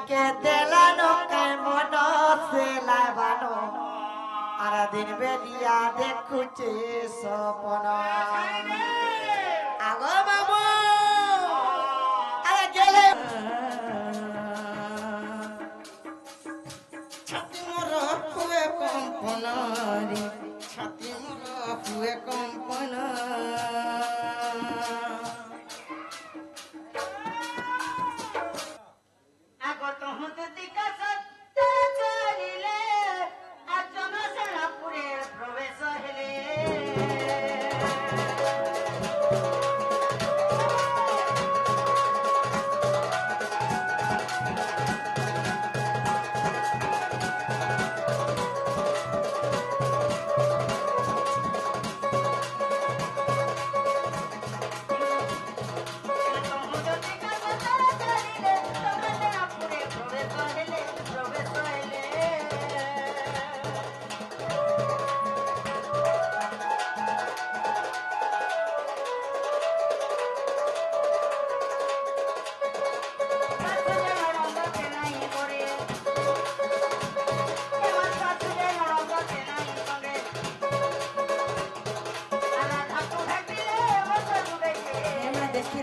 के देलानो के मनो से लाबानो आरा दिन बेलिया देखुचे सपन आगो बाबू आरे गेले छाती मोर हुए कंपन रे छाती मोर हुए कंपन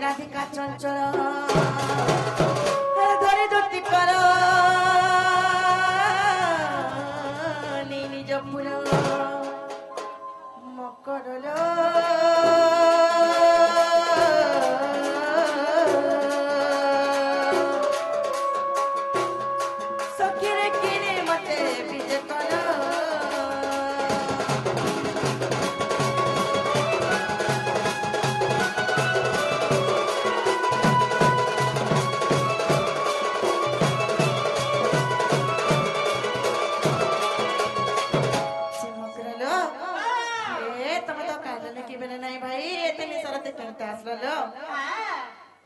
রাধিকা চঞ্চল ধরে ধরতি কর নিজ ফুল মকরল সখিরে কিনে মতে বিজে কর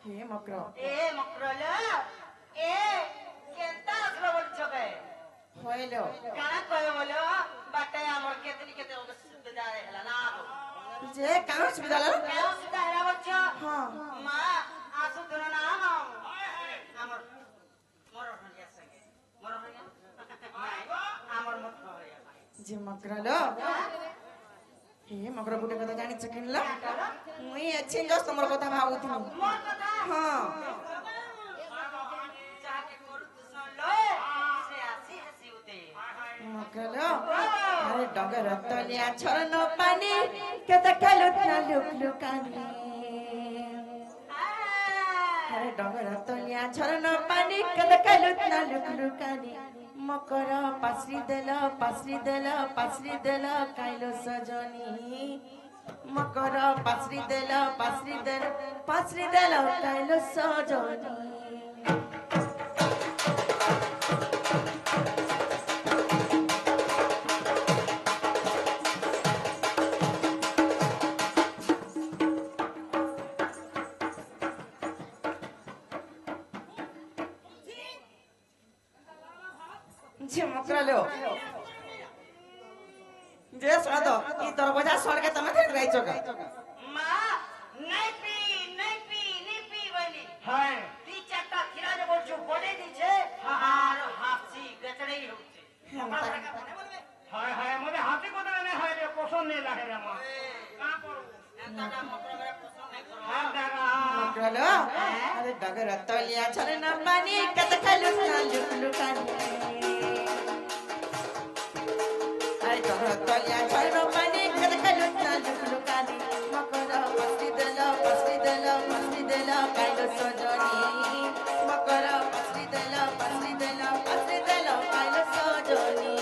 हे मकरो ए केता असलो बोलछो के होइलो काना कयो बोलो बाटे हमर केतनी केते सुविधा रहला ना जे कानो सुविधा ला केओ सुविधा हैला बोलछो हां मां आसु दुनो ना हमर मोर हरिया संगे मोर हरिया हमर मोर हरिया जे मकरो हे मकरो गुटे कथा जानि छकिनला मुई अच्छे जस तमर कथा भाबुथि मोर कथा हां जाके करू तो सुन लो से हसी हसी उते मकरो अरे डगर तलिया छरन पानी केते खालुत ना लुक लुकानी अरे डगर तलिया छरन पानी केते खालुत ना लुक लुकानी मकर पासरी देला काइलो सजनी मकर पासरी देला काइलो सजनी जे मकरलो जे स्वाद ई तोर बजा सर के तमे देख रही छोका मां नहीं पी बोली हाय ती चाटा खिरा जे बोलछु बोले दीछे हां हासी गचड़े ही होचे हाय हाय मने हाथी को ने हाय रे पसंद नहीं लागे रे मां का करू एता ना मकरा मेरा पसंद नहीं करू हां दागा मकरलो अरे डगर तलिया छरे ना पानी कत खालु ना लुकानी आई डगर तलिया छरे ना पानी कत खालु ना लुकानी मकर पासरी देला काइलो सजनी मकर पासरी देला काइलो सजनी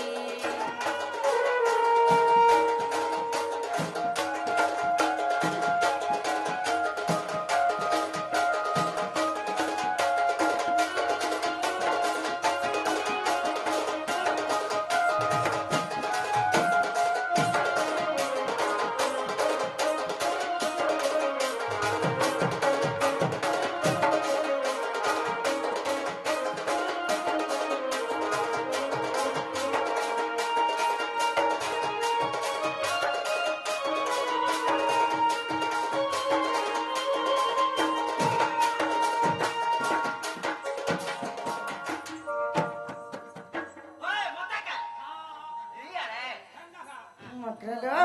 মকরলো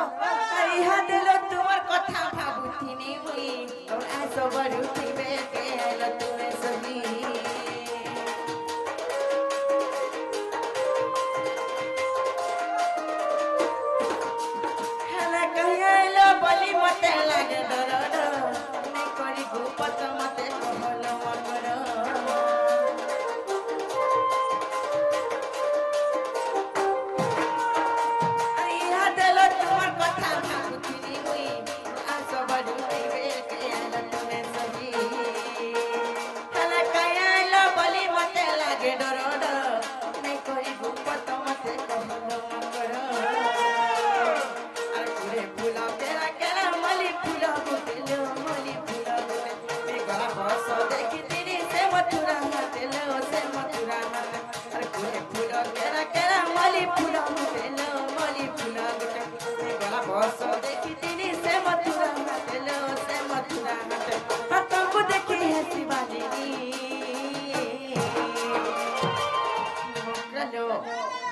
ইহা দিল তোমার কথা ভাবুথিনি মুই আর আছো বড়ুথিবে কে এলো তুমি সবি হেলা কহিলো বলি মতে লাগে ডর ডর নাই করি গুপত মতে কহলো মকর ইহা দিল তোমার কথা ভাবুথিনি মুই আছো বড়ুথিবে কে এলো তুমি সবি হেলা কহিলো বলি মতে লাগে ডর ডর নাই করি গুপত মতে কহলো মকর আর পুরে ফুলা কেরা কেরা মলি ফুলা গুটেলো মলি ফুলা গুটে গলা বস দেখি তিরি সে মথুরা হাতেলো সে মথুরা হাতে আর পুরে ফুলা কেরা কেরা মলি ফুলা গুটেলো মলি ফুলা গুটে গলা বস দেখি তিরি সে মথুরা হাতেলো সে মথুরা হাতে হাতକୁ দেখি হেসি বাজিনি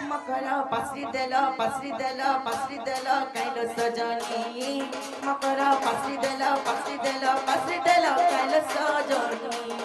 মকর পাসরি দেল কাইলো সজনী মকর পাসরি দেল কাইলো সজনী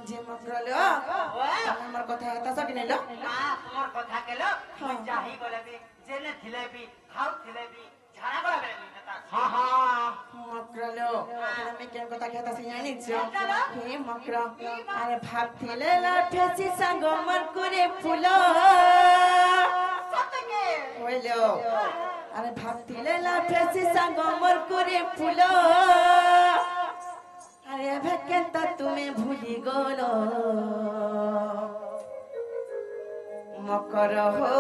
যে মকরলো আমার কথা এটা সব নিলো তোমার কথা কেল মুই যাহি গলেবি জেনে থিলেবি খাও থিলেবি ঝাড়া গলেবি মকরলো আমি কেন কথা খেতা জানিছ হে মকর আরে ভাবছিলে লাঠেছি সাঙ্গ মন করে ফুল সত্যকে হইলো আরে ভাবছিলে লাঠেছি সাঙ্গ মন করে ফুল আরে ভেকেন্তা তুমি ভুলি গলো মকর হো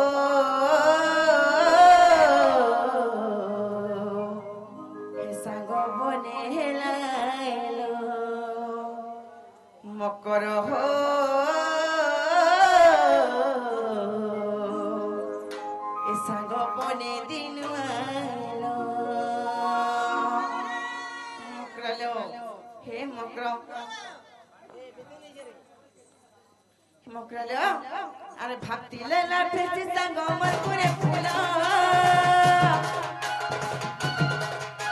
হে সাঙ্গ বনে হেলাইলো মকর হো এ সাঙ্গ বনে দিন আইলো মকরলো হে মকর মকরলো আরে ভাবতিলে লাঠেছি সাঙ্গ মন করে ফুল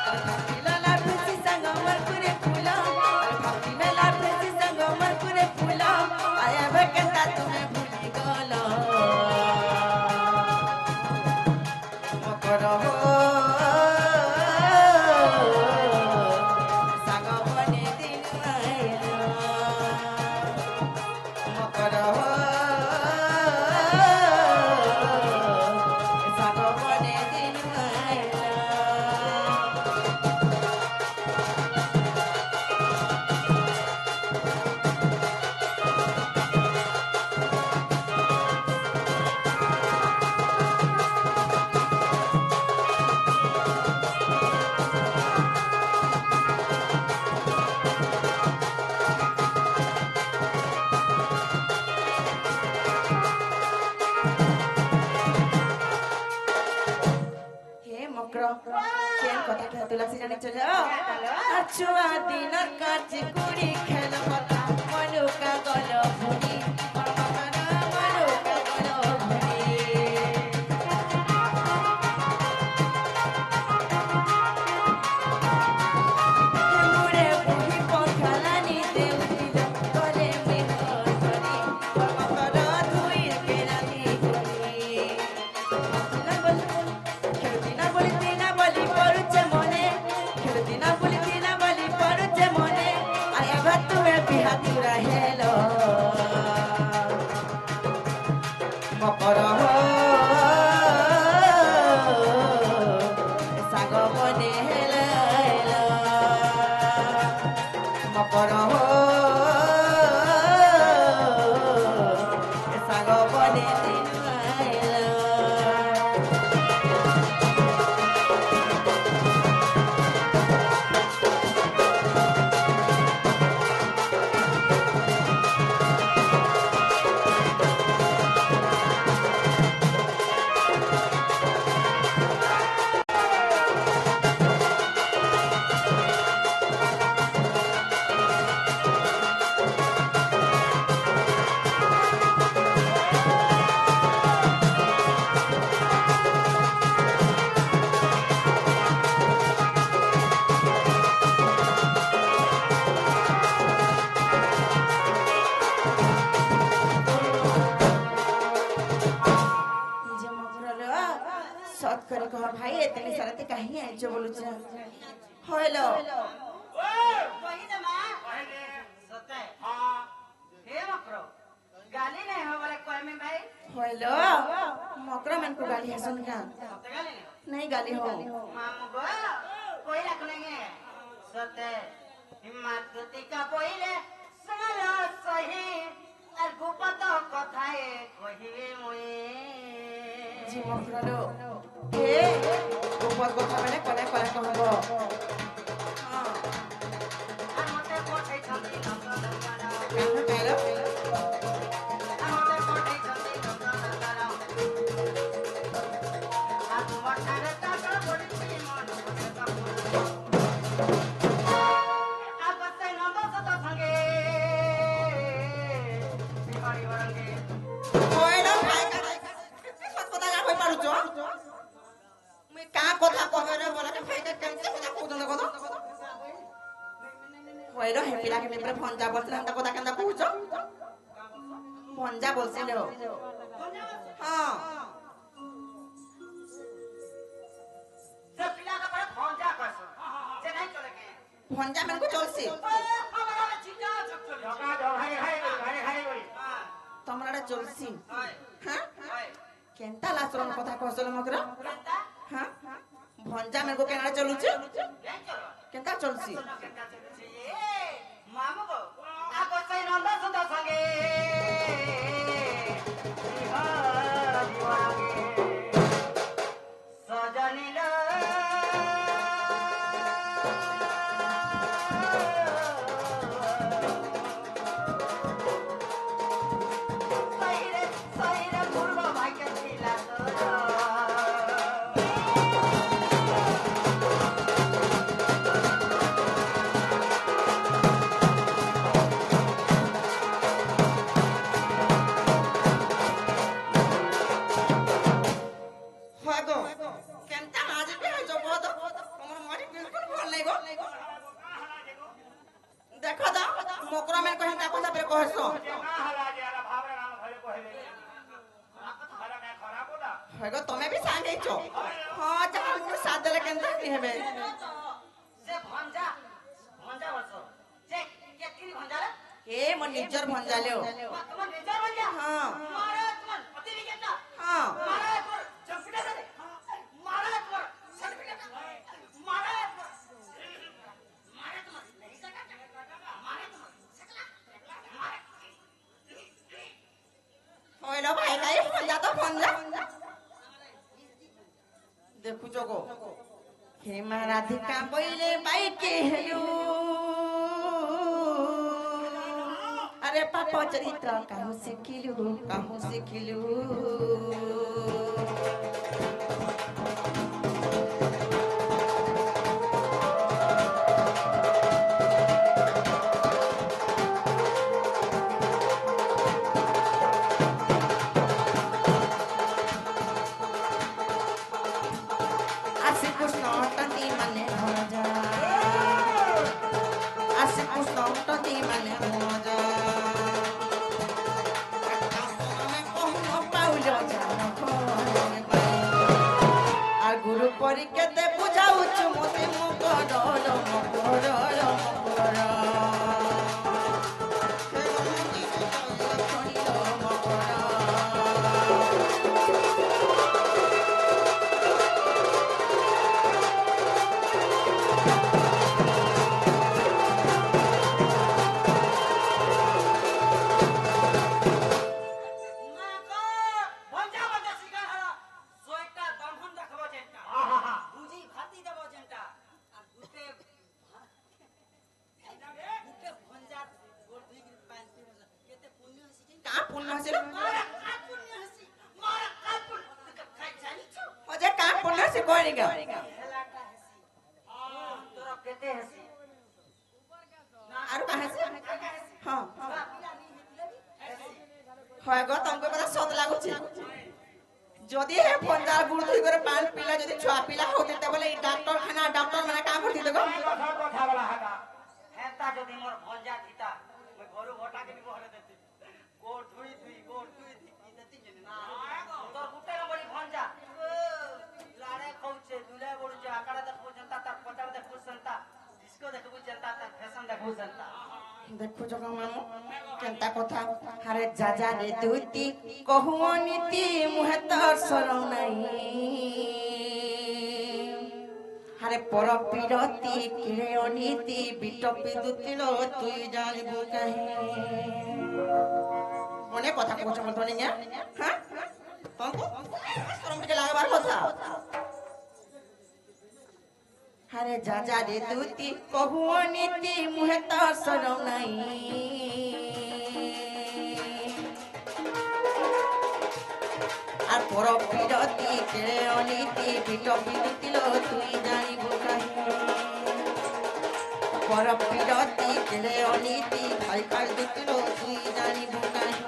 আরে ভাবতিলে লাঠেছি সাঙ্গ মন করে ফুল আরে ভাবতিলে লাঠেছি সাঙ্গ মন করে ফুল আরে ভেকেন্তা তুমি ভুলি গল মকর হো সাঙ্গ বনে দিন আইলো মকর হো সাঙ্গ বনে দিন আইলো হে মকর কেন কথা কে তুলসী জানি চলো আছুয়া দিনর কাছে কুড়ি খেল কথা মনুকা গল ভুনি মনুকা গল ভুনি মুড়ে বুহি পখালানি দেউদিল গলে মৃগ ধরি মকর ধুই কেরানি ধরি খেলতি না বলি পড়ুছে মনে খেলতি না বলি পড়ুছে মনে আয়া ভাতুয়ে বিহাতুরা হেলো মকর হো সাঙ্গ বনে হেলাইলো মকর হো कहीं आइछो बोलुछ होइलो कही दे मां सते हां हे मकरो गाली नहीं हो बोले कोई में भाई होइलो मकरा मन को गाली हसन का सते गाली नहीं गाली हो मामू गो कोई रखनेंगे सते हिम्मत गति का पहिले सुनो सही আর গোপত কথায় কহিবে মই জি মকরালো কে গোপত কথা মানে কলে কলে কহব হ্যাঁ আর মতে কোঠাই ছন্দি নন্দনকারা কেন কেলো আর মতে কোঠাই ছন্দি নন্দনকারা আর তোমার সাথে টাকা পড়িছি মন মনে কাপড় আর বসে নন্দন সত সঙ্গে বিহারি বরঙ্গে होइलो भाई का কথা গা কই পারুছো মুই কা কথা কবে রে বলা কে ভাই কা কেমতে কথা কউছন কথা होइलो हे पिला के मित्र फोन जा बोलছিলাম তা কথা কেনটা কউছো फोन जा बोलছিল हां से पिला का पर फोन जा कसो जे नहीं चले के फोन जा मन को चलसी তোমরা চলছি হ্যাঁ কেনতা লাসরন কথা কহছল মকরা হ্যাঁ ভঞ্জা মেরকো কেনটা চলুছে কেনতা চলছি হাগো কেনতা আজ বে জবদ তোমার মাটি বিলকুল ভাল নাই গো দেখো দা মকরা মে কহেতা কথা বে কহছ হাগো তুমি भी सांग आइছো हां जा मु साथ देले केनता की हेबे से भंजा भंजा बसो जे केतरी भंजा रे ए मन निजर भंजा लेओ तुम निजर भंजा हां मारे तुम पति भी केता हां मारे पर चंपीटा दे मारे पर सर्टिफिकेट मारे पर मारे तुम नहीं सका मारे तुम सकला मारे होइलो भाई भाई भंजा तो भंजा देखु जगो हे राधिका बोइले बाई के हेलु अरे पापा चरित्र कहूं सिखिलु आसे कुछ नौटंती मने हो जा आसे कुछ नौटंती मने हो जा আর গুরু পরীক্ষাতে বুঝাউছ মতে মকরল মকরল মকর भंजा भंजा शिकार हरा सोएटा दमहन देखबो जेंटा बुझी भाती देबो जेंटा आ गुटे भंजा गोर दुई गिर पांच केते पुण्य हसी का पुण्य हसिल मारा का पुण्य हसी मारा का पुण्य खाई जानी छु अजे का पुण्य से कोइगा हेलाटा हसी तोरा केते हसी आरो का हसी हां হয় গো তোমাকে বড় সত লাগুছে যদি হে পঞ্জার গুড় ধুই করে পান পিলা যদি ছুয়া পিলা হতে তে বলে এই ডাক্তার খানা ডাক্তার মানে কাম করতে গো হেতা যদি মোর ভঞ্জা থিতা মই ঘরু ঘটা কে বিবহরে দেতি গোর ধুই ধুই কি দেতি না তোর গুটে বড়ি ভঞ্জা লাড়ে কউছে দুলে বড়ুছে আকারে देखु जग मामू केंता कथा हारे जाजा रे दुती कहूनीति मुहे तो सरौ नहीं हारे पर पीरती किरे अनीति बिटपी दुतिलो तुई जानिबु काहे मने कथा कहछ मत नहीं हां तुमको शरम के लागबार कथा हारे जाजा रे दुती कहूनीति मुहे तो सरौ नहीं আর পর বিরতি কেড়ে অনীতি বিটপি দিল তুই জানিবু কাহে পর বিরতি কেড়ে অনীতি ভাই কাল দিল তুই জানিবু কাহে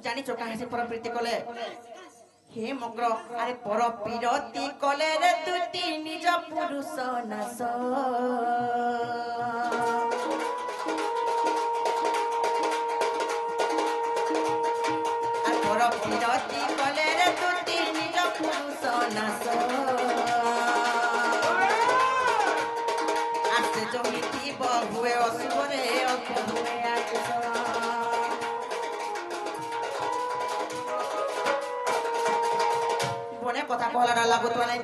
জানিছো কাহাসে পর প্রীতি কলে হে মগ্র আরে পর বিরতি কলে রে দুটি নিজ পুরুষ নাশ আর পর বিরতি কলে রে দুটি নিজ পুরুষ নাশ আসে জমিতি বহুয়ে অশুভরে অল্প হুয়ে আকাশ কথা কহলা লাগু তো নাই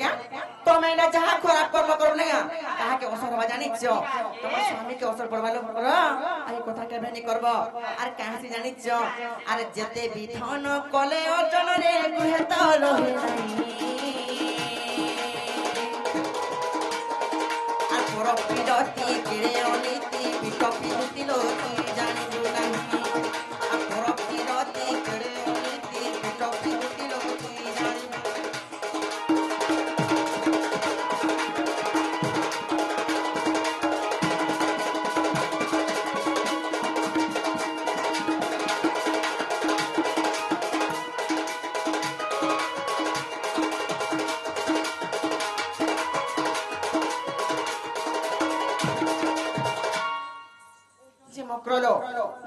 তুমি এটা যাহা খারাপ কর্ম করো না তাহাকে অসর হবা জানিছ তোমার স্বামীকে অসর পড়বা লোক কর এই কথা কেবে নি করব আর কাহাসি জানিছ আর যেতে বিধান কলে অর্জন রে কুহে তো রহে নাই আর পর বিরতি কেড়ে অনীতি বিটপি দিল তুই জানিবু নাই আর পর বিরতি কেড়ে অনীতি বিটপি দিল তুই জানিবু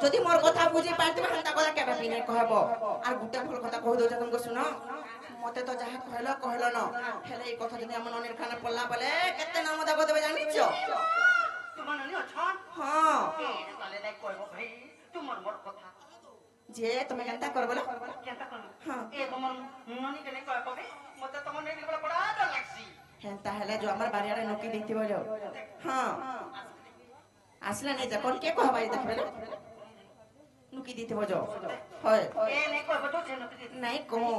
যদি মোর কথা বুঝি পারতিবা হান্তা কথা কেবে বিনে কহব আর গুটে ভল কথা কই দউছ তুমको सुनो মতে তো যাহা কহলো ন হেলে এই কথা যদি আমন অনির খানে পড়লা বলে কেতে নাম দাগ দেবে জানিছ তোমার ননি অছন হ্যাঁ তাহলে দেখ কইব ভাই তোমার মোর কথা যে তুমি কেনতা করব না কেনতা করব হ্যাঁ এ তোমার ননি কেনে কই কবে মতে তোমার নেই বড় বড় ডর লাগছি হেনতা হেলে जो আমার বাড়িয়ারে নকি দেইতিব যাও হ্যাঁ আসলে নেই যখন কে কহবাই দেখবে না নুকি দিতে বজো হয় এ নেই কইব তো যে নুকি দিতে নাই কমো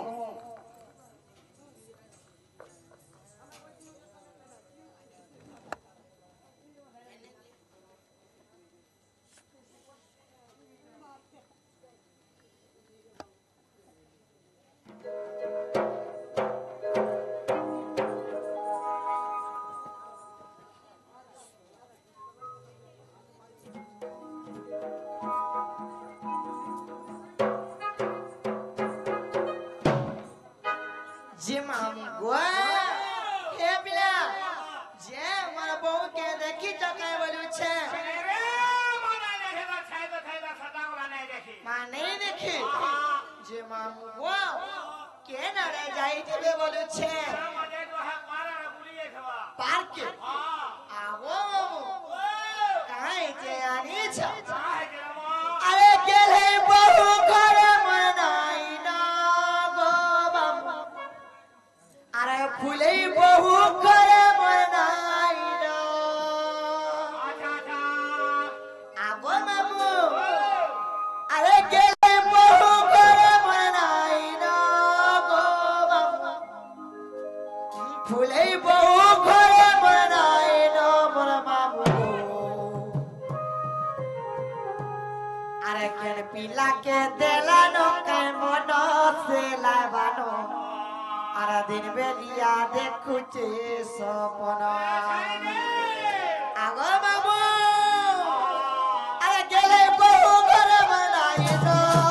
दिन बेलिया देखुचे सपना आगो बाबू अरे गेले बहु घर बनाई तो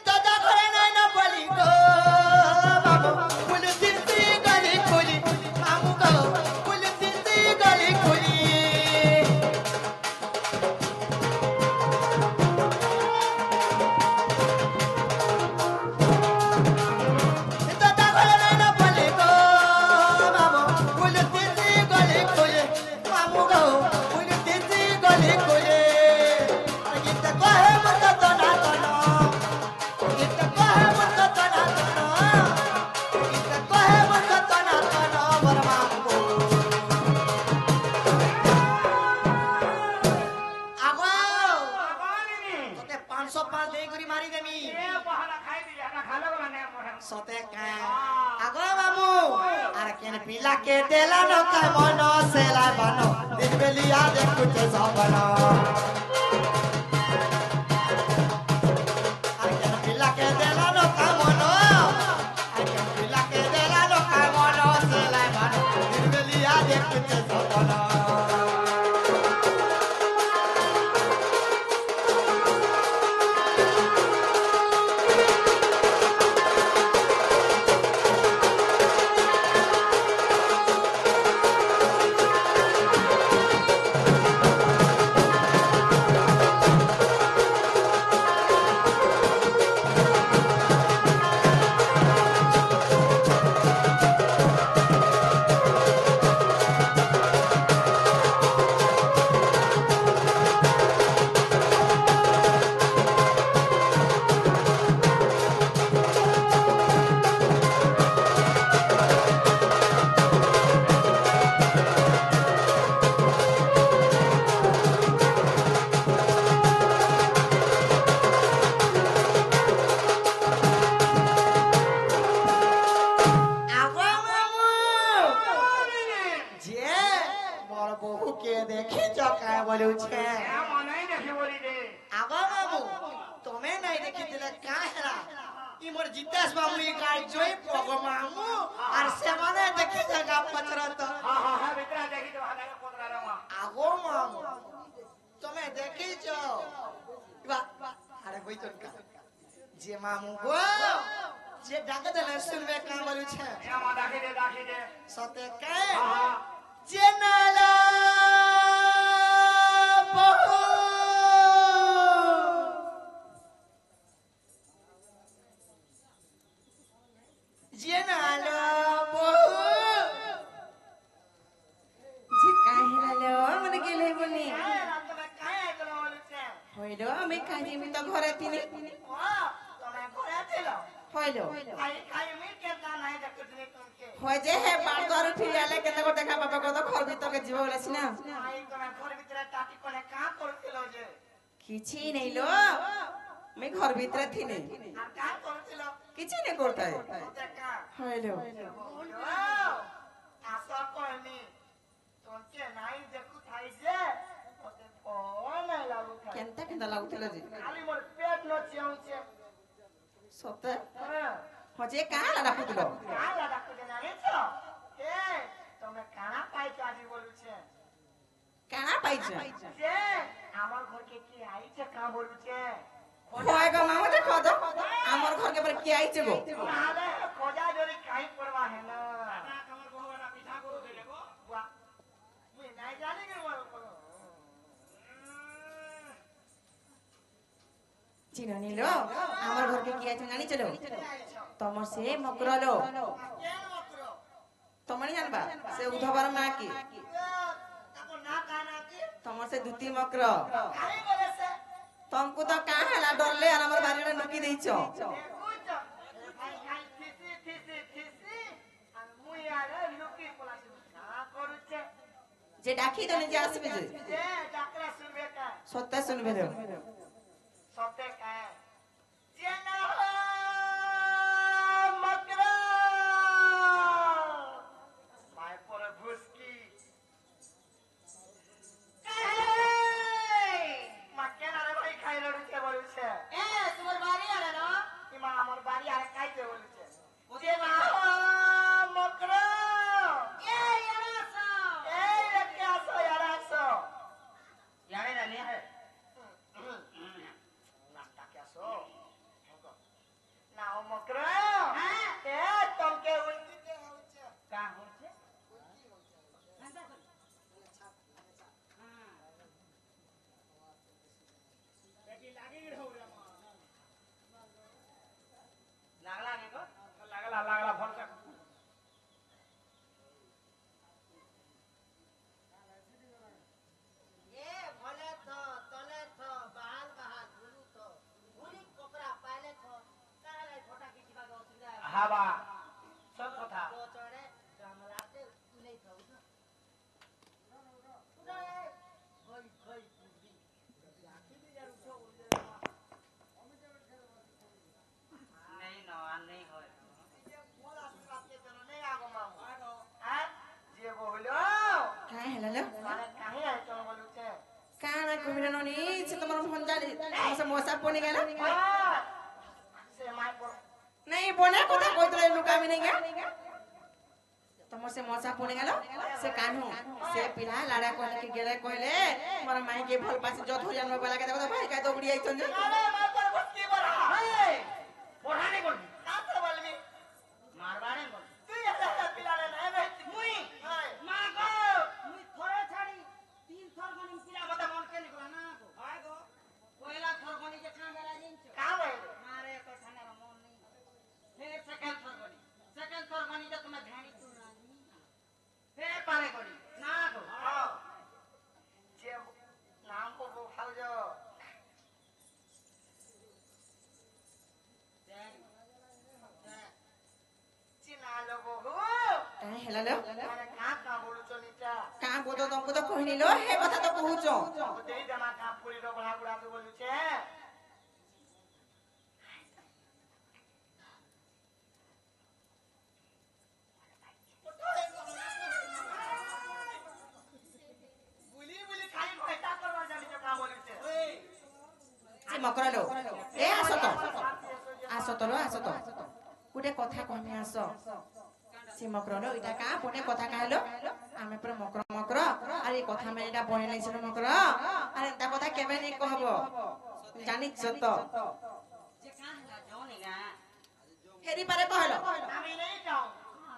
দাদা ঘরে নাই না বলি গো মামু পুলিশ দিদি গলি খুলি মামু গো পুলিশ দিদি গলি খুলি দাদা ঘরে নাই না বলি গো মামু পুলিশ দিদি গলি খুলি মামু গো পুলিশ দিদি গলি খুলি গীত কহে মত তনা তনা গীত কহে মত তনা তনা গীত কহে মত তনা তনা বর মামু আগো তোকে 505 দেই করি মারি দেমি সতে কা আগো মামু আর কেন পিলা কে দেলা ন কা মন সেলা বানো দিন বেলিয়া দেখুতে সবনা আর কেন পিলা কে দেলা ন কা মন আর কেন পিলা কে দেলা ন কা মন সেলা বানো দিন বেলিয়া দেখুতে সবনা আগো মামু যে বড় বহুকে দেখে চকা বলুছে আগো মামু তুমি নাই দেখি দিলে কাহেলা ই মোর জিতেশ মামু ই গাই জয় পগ মামু আর সেমানে দেখি জায়গা পচরত আগো মামু তুমি দেখিছ আরে বই তোর যে মামু গো যে ডাকে দেলে শুনবে কাম বলুছে সতে কে যে নালা বহু যে নালা বহু যে কাহিলালো মানে গেলে বনি হইলো আমি কাহি মি তো ঘরে তিনি হইলো হয় যে হে বার দ্বার ফিরে আলে কেতে করে দেখা পাবে কত ঘর ভিতরকে জীব বলেছি না কিছু নেই লো আমি ঘর ভিতরে থিনি কিছু নেই করতে হইলো কেনতা কেনতা লাগুছিল যে সতে হজে কালা ডাকুছিল কানা পাইছে আমার ঘরকে কি আইছে কা বলুছে হয় গো মামা দেখো তো আমার ঘরকে পরে কি আইছে গো আরে খোঁজা জরি কাই পড়বা হে না আমার বহুরা পিঠা করু দিলে গো বাহ মুই নাই জানি কে বল চিনো নিলো আমার ঘরকে কি আইছে জানি চলো তোমার সে মকরলো তোমার জানবা সে উধবার মা কি তোমার সে দুতি মকর तुमको तो कहाँ है ला डरले और हमारे बारे में नुकी नहीं चो जे डाकी तो नहीं जा सकते जे सोते सुन भी दो सोते का जे ना मकरा माय पर भुसकी পড়ে গেল সে মাই পড় নাই বনে কথা কইতলে লুকামি নাই গা তোমার সে মশা পড়ে গেল সে কানু সে পিলা লাড়া কইলে কি গেলে কইলে মোর মাই কে ভাল পাছে যত জন্ম বেলা কে দেখো ভাই কাই দৌড়ি আইছন যে আরে মা পড় বস্তি পড়া এই পড়ানে বলবি কাতে বলবি মারবারে বল তুই এলা পিলারে নাই ভাই মুই মা গো মুই থরে ছাড়ি তিন থর গনি পিলা কথা মন কে নিকলা না গো হয় গো পয়লা থর গনি যে কাম বেলা দিনছ কাম হয় মারে কথা না মন নেই ফের সেকেন্ড থর গনি যে তুমি ধ্যানি তু না ফে পারে গনি না গো যে নাম কো খাও যো চিনা লো বহু কাই হেলালো মানে কা বলুছ নিটা কা বদো তমকো তো কহিনিলো হে কথা তো কহুছ দেই জামা কাপ করি रो बड़ा गुड़ा तो बोलुछे बुली बुली खाली पैसा करवा जानी जो का बोलुछे সে মকরলো এ আসো তো গুটে কথা কহমি আস সে মকরলো এটা কা বনে কথা কাহলো আমি পুরা মকর আরে কথা মে এটা বনে নাইছিল মকর আরে তা কথা কেবে নি কহব জানিছ তো जे का है जाओनी ना হেরি পারে কহলো আমি नहीं जाऊं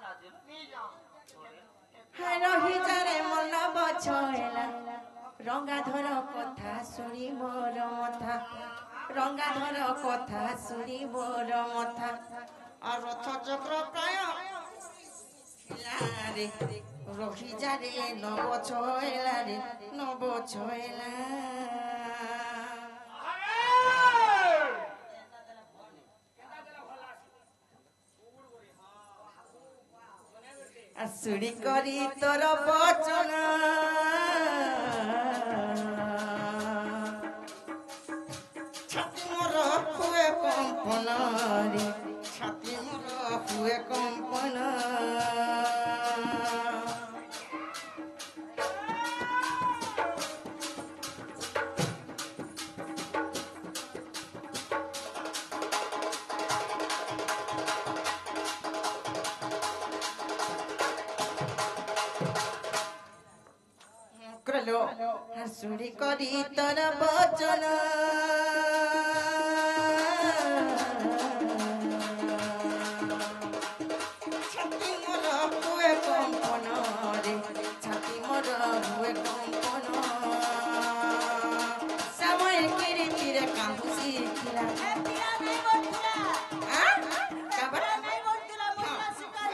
राजू नहीं जाऊं হাই রহি যারে মন বছয়লা রঙা ধর কথা শুনি মোর মথা রঙা ধর কথা শুনি মোর মথা আর রথ চক্র প্রায় রে রহি যারে নব ছয়লা রে নব ছয়লা আসুরি করি তোর বচন ছাতি মোর হুয়ে কম্পন রে ছাতি মোর হুয়ে কম্পন করলো হাসুরি করি তোর বচন ছাতি মোর হুয়ে কম্পন রে ছাতি মোর হুয়ে কম্পন সময় কিরি তীরে কাঁদু শিখিলা पिया नहीं बोलतुला কাবার नहीं बोलतुला मोला शिकार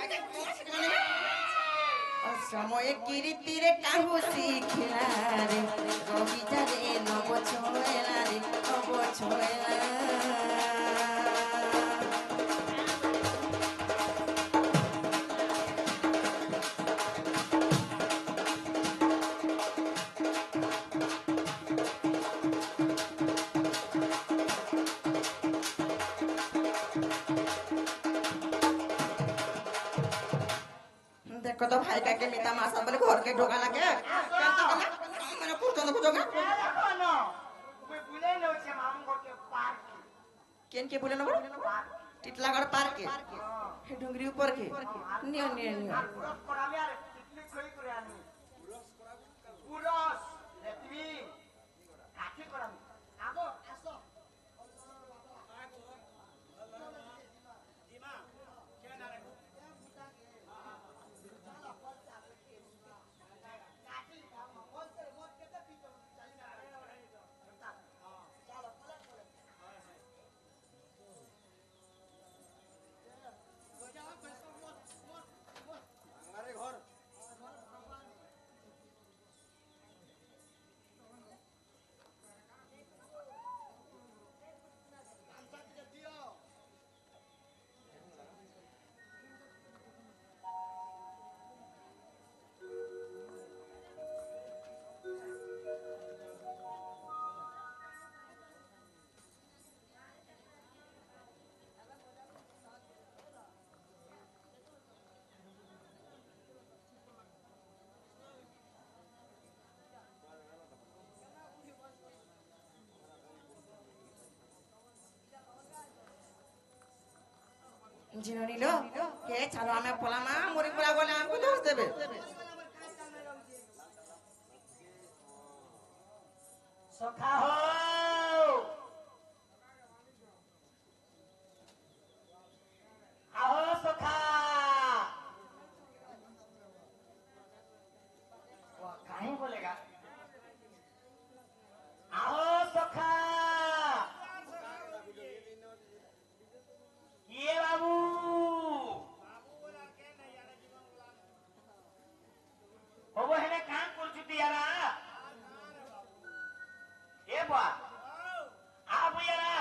সময় কিরি তীরে কাহু শিখিলা রে রবি যারে নব ছয়লা রে নব ছয়লা देखो तो भाई का के मिता मासा बोले घर के ढोका लगे मैंने पूछो ना पूछोगा देखो ना कोई बुले नो छे मामू को के पार्क केन के बोले ना बोल टिटलागढ़ पार्क के हे डुंगरी ऊपर के नियो नियो नियो करामे यार इतनी छोरी करे आनी पुरस लेतवी काठी करामे आगो आसो दिमा के ना रे काठी बोल से मोट के पीछे चली ना चलो पलट पड़े ঝিননি লো কে ছাড়ো আমি পলামা মরি পড়া গলে আমাকে দোষ দেবে সখা হো আহো সখা কাহে বলেগা আহো সখা ইয়ে বাবু হবো হেনে কাম করছু তিয়ারা এ বা আ বুয়ারা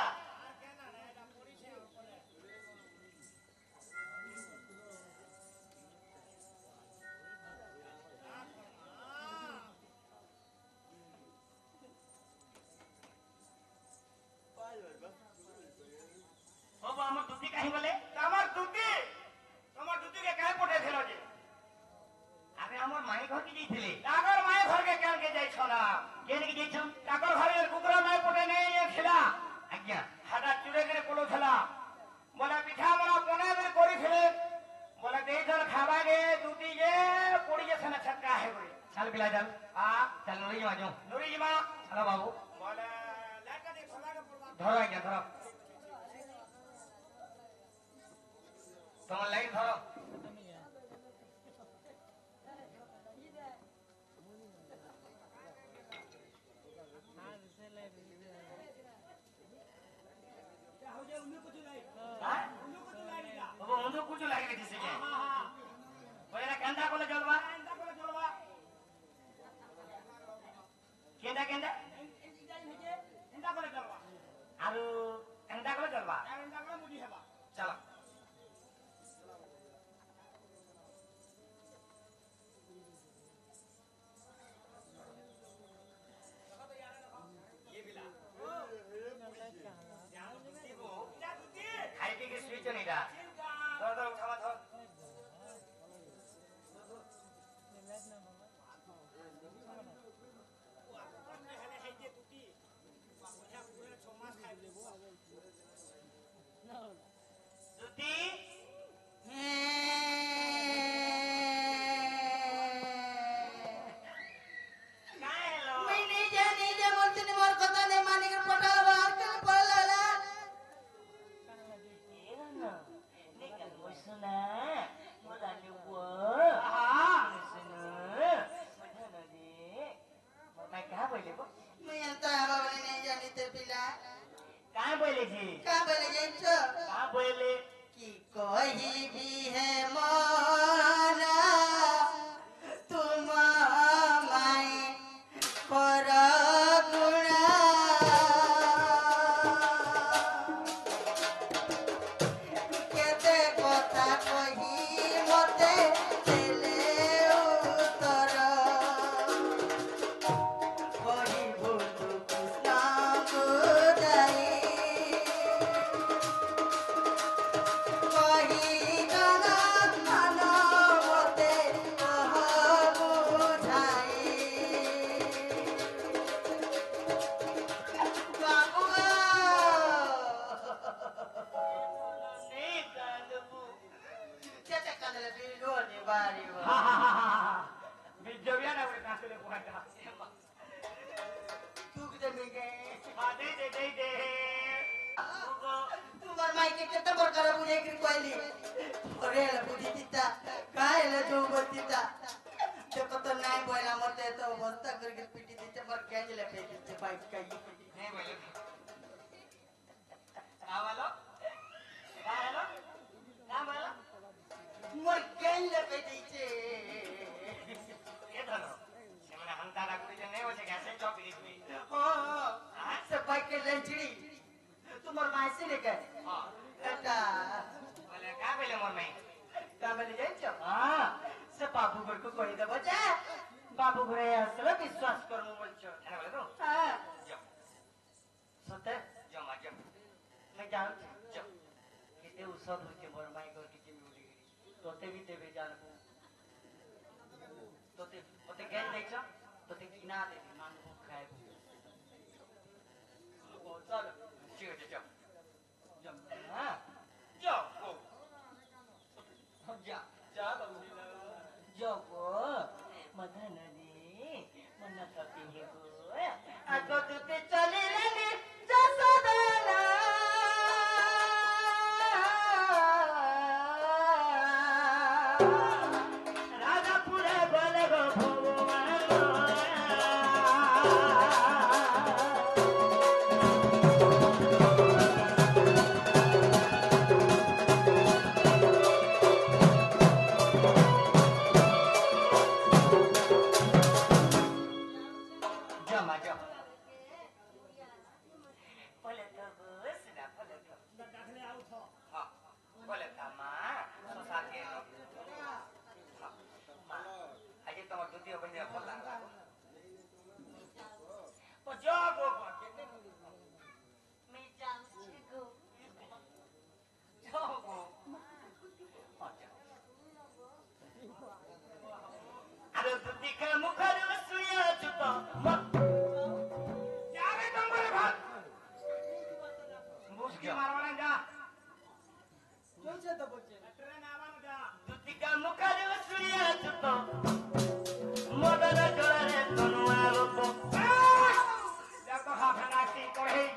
বাবা আমার দুটি কাহি বলে আমার দুটি কে কাহে পটে দিল যে আরে আমার মাই ঘর কি যাইছিলে তাগর মাই ঘর কে কেন কে যাইছ না কেন কি যাইছ তাগর ঘরের কুকুরা মাই পটে নেই খেলা আজ্ঞা হাটা চুড়ে করে কোলো খেলা বলে পিঠা বড় বনে করে করি ফেলে বলে দেই ধর খাবা রে দুটি যে পড়ি গেছে না ছক্কা হে করে চাল বিলা চাল চাল নুরি মা যাও নুরি মা হ্যালো বাবু বলে লাইটটা দে খোলাকে পড়বা ধরো আজ্ঞা ধরো তোমার লাইট ধরো कुछ लगे किसी के बोले केंदा कोले जलवा केंदा केंदा केंदा कोले जलवा आरो केंदा कोले जलवा मुडी हेबा चलो खाई पी के स्विच नहीं रहा धर धर खावा धर দুটি बाबू घरे आसले विश्वास करमु बोलछो एना बोले तो हां सते जमा जम मैं जान जम केते औषध होके मोर माई को टिके मिली तोते भी देबे जानबो तोते तोते गेल देखछ तोते किना दे मान को खाए ओ चल ठीक है जम जम हां जाओ ଦୁତିକା ମୁଖରେ ସୁରିଆ ଚୁଟ ମଦନ ଜଳରେ ତନୁଆ ରୂପ ହାଫନାଟି କଢ଼େଇ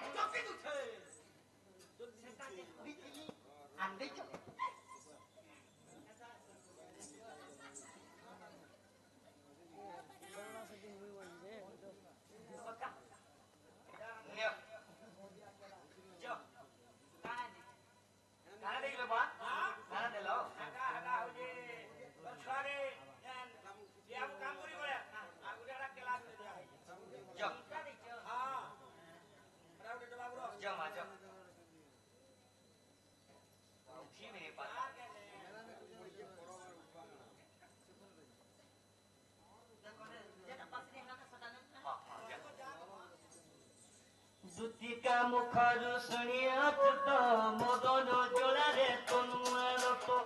ଦୁତିକା ମୁଖରୁ ଶୁଣିଆ ଚୁଟ ମଦନ ଜଳାରେ ତନୁଆ ରତ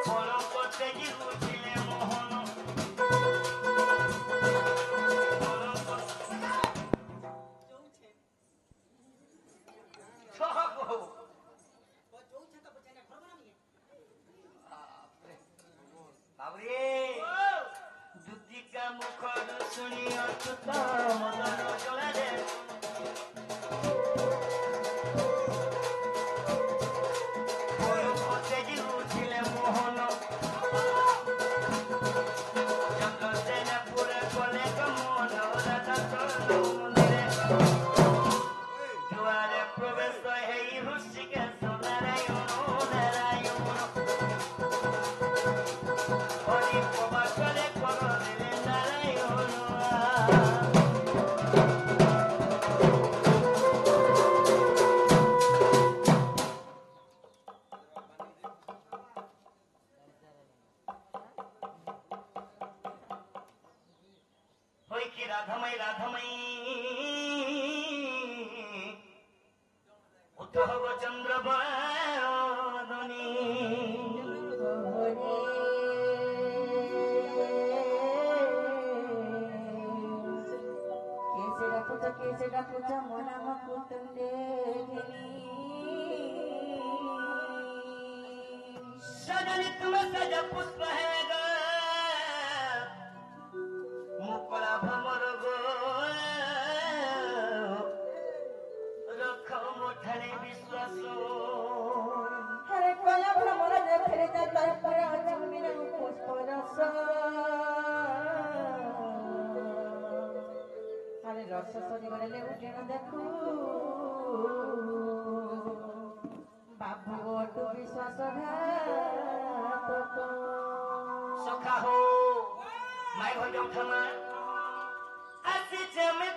ଫଳ କଟେଇ ଉଠିଲେ ମୋହନ ଦୁତିକା ମୁଖରୁ ଶୁଣିଆ ଚୁଟ ମଦନ ଜଳାରେ राधमई राधमई उद्धव चंद्र बदनी कैसे डाकुच मना मकुतंदे सजनी तुम सज पुष्प है मुकला भमर गो रख मोठरे विश्वास हरे कला भ्रमर फेरे तर पर जमीन पुष्प रस हरे रस सरीगले उठेन देखू बाबू अटू विश्वास घातक सखा हो माय भजम थमा आसी चमे